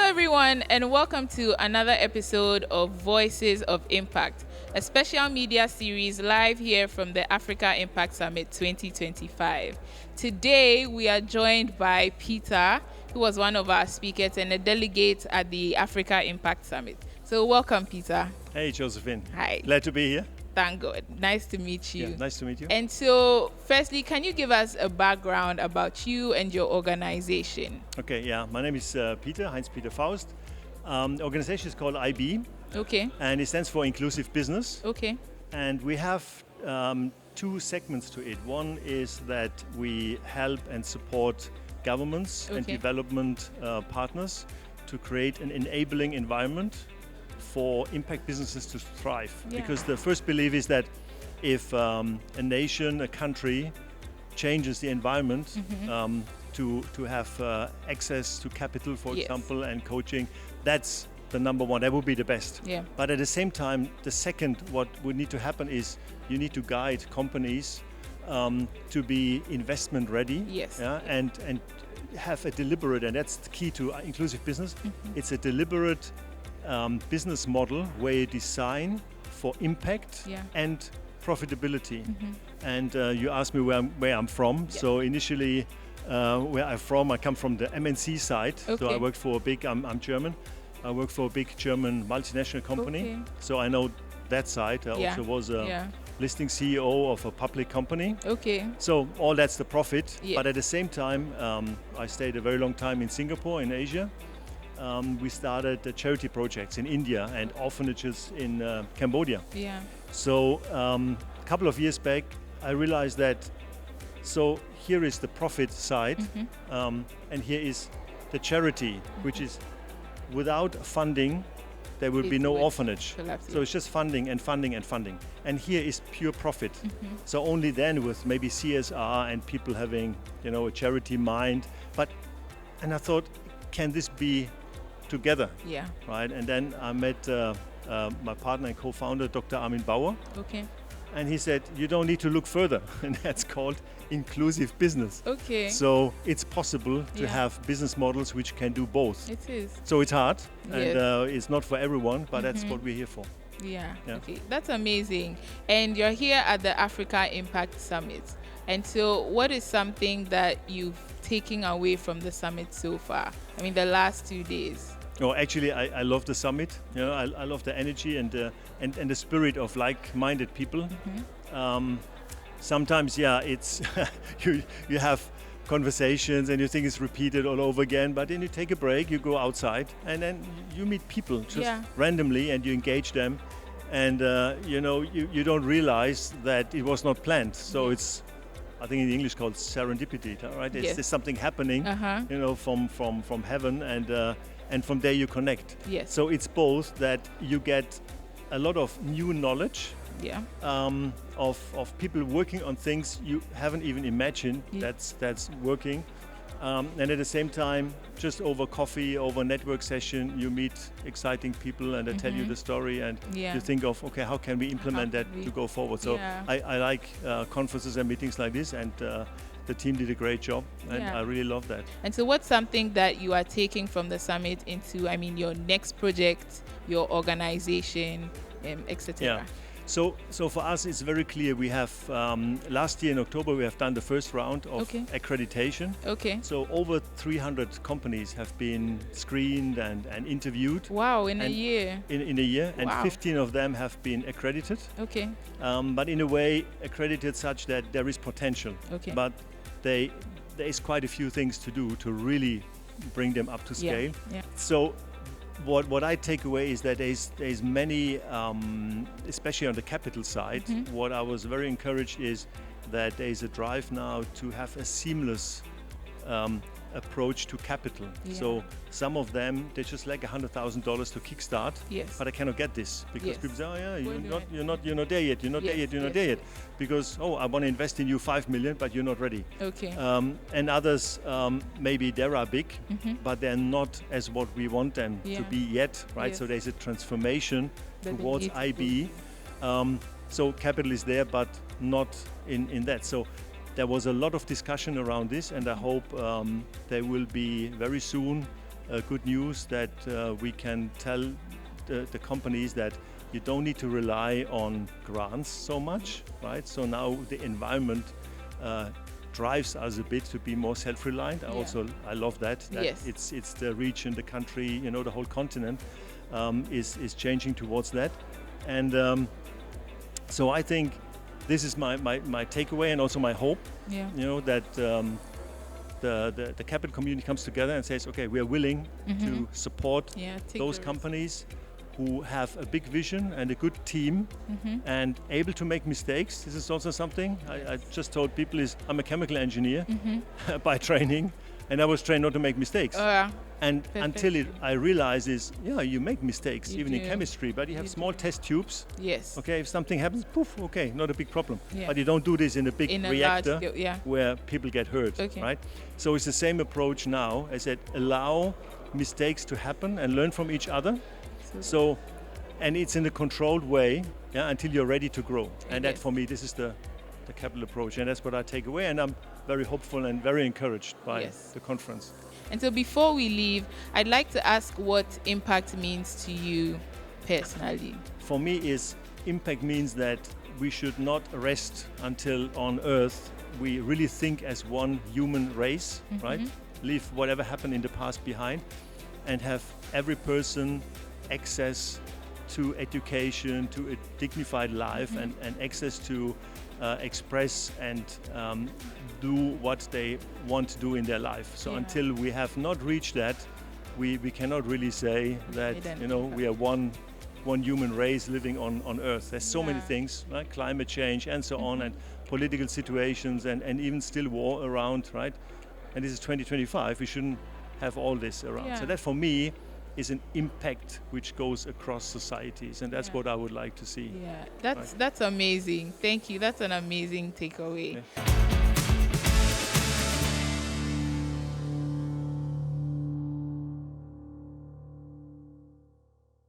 everyone, and welcome to another episode of Voices of Impact, a special media series live here from the Africa Impact Summit 2025. Today, we are joined by Peter, who was one of our speakers and a delegate at the Africa Impact Summit. So welcome, Peter. Hey, Josephine. Hi. Glad to be here. Thank God. Nice to meet you. Yeah, nice to meet you. And so, firstly, can you give us a background about you and your organization? Okay, yeah. My name is Peter, Heinz-Peter Faust. The organization is called IB. Okay. And it stands for Inclusive Business. Okay. And we have two segments to it. One is that we help and support governments and development partners to create an enabling environment for impact businesses to thrive. Yeah. Because the first belief is that if a nation, a country changes the environment to have access to capital, for example, and coaching, that's the number one. That would be the best. Yeah. But at the same time, the second, what would need to happen is you need to guide companies to be investment ready. Yes. Yeah, and have a deliberate, and that's the key to inclusive business. It's a deliberate business model where you design for impact and profitability. And you asked me where I'm from. Yeah. So initially, where I'm from, I come from the MNC side. So I worked for a big, I'm German. I worked for a big German multinational company. So I know that side. I also was a listing CEO of a public company. Okay. So all that's the profit. Yeah. But at the same time, I stayed a very long time in Singapore, in Asia. We started charity projects in India and orphanages in Cambodia. Yeah. So a couple of years back, I realized that, so here is the profit side, and here is the charity, which is without funding, there will be no orphanage. So it's just funding and funding and funding. And here is pure profit. So only then with maybe CSR and people having, a charity mind. And I thought, can this be together? Yeah. Right. And then I met my partner and co-founder, Dr. Armin Bauer. Okay. And he said, you don't need to look further. And that's called inclusive business. Okay. So it's possible to have business models which can do both. It is. So it's hard, Yes. and it's not for everyone, but that's what we're here for. Yeah. Yeah. Okay. That's amazing. And you're here at the Africa Impact Summit. And so what is something that you've taken away from the summit so far? I mean, the last 2 days. Oh, actually, I love the summit. I love the energy and the spirit of like-minded people. Sometimes, it's you have conversations and you think it's repeated all over again. But then you take a break, you go outside, and then you meet people just randomly, and you engage them, and you don't realize that it was not planned. So it's, I think in English called serendipity, right? There's something happening, from heaven, and from there you connect. Yes. So it's both that you get a lot of new knowledge of people working on things you haven't even imagined that's working. And at the same time, just over coffee, over network session, you meet exciting people and they tell you the story, and you think of, okay, how can we implement that to go forward? So I like conferences and meetings like this, and the team did a great job, and I really love that. And so what's something that you are taking from the summit into, your next project, your organization, etc.? Yeah. So for us, it's very clear. We have, last year in October, we have done the first round of accreditation. Okay. So over 300 companies have been screened and interviewed. Wow, in a year. In a year, and 15 of them have been accredited. Okay. But in a way, accredited such that there is potential. Okay. But there is quite a few things to do to really bring them up to scale. Yeah. So what I take away is that there's many, especially on the capital side, what I was very encouraged is that there's a drive now to have a seamless approach to capital. So some of them, they just like $100,000 to kickstart, but I cannot get this because people say, you're not there yet, you're not there yet, because I want to invest in you $5 million, but you're not ready. Okay. And others, maybe they are big, but they're not as what we want them to be yet, right? Yes. So there's a transformation That towards IB. So capital is there, but not in that. So there was a lot of discussion around this, and I hope there will be very soon good news that we can tell the companies that you don't need to rely on grants so much, right? So now the environment drives us a bit to be more self-reliant. I love that. Yes. It's the region, the country, you know, the whole continent is changing towards that. And so I think this is my takeaway and also my hope, Yeah. you know, that the capital community comes together and says, okay, we are willing to support those companies who have a big vision and a good team and able to make mistakes. This is also something I just told people is I'm a chemical engineer by training, and I was trained not to make mistakes. And until I realized is, you make mistakes even in chemistry, but you have small test tubes. Yes. Okay, if something happens, poof, okay, not a big problem. But you don't do this in a big reactor where people get hurt, right? So it's the same approach now. I said, allow mistakes to happen and learn from each other. So, and it's in a controlled way, until you're ready to grow. And that, for me, this is the capital approach, and that's what I take away. And I'm very hopeful and very encouraged by the conference. And so before we leave, I'd like to ask what impact means to you personally. For me, impact means that we should not rest until on Earth we really think as one human race, right? Leave whatever happened in the past behind, and have every person access to education, to a dignified life, and access to express and do what they want to do in their life. So until we have not reached that, we cannot really say that we are one human race living on Earth. There's so many things, right? Climate change and so on, and political situations, and even still war around, right? And this is 2025. We shouldn't have all this around. So that, for me, is an impact which goes across societies, and that's what I would like to see. That's amazing. Thank you. That's an amazing takeaway.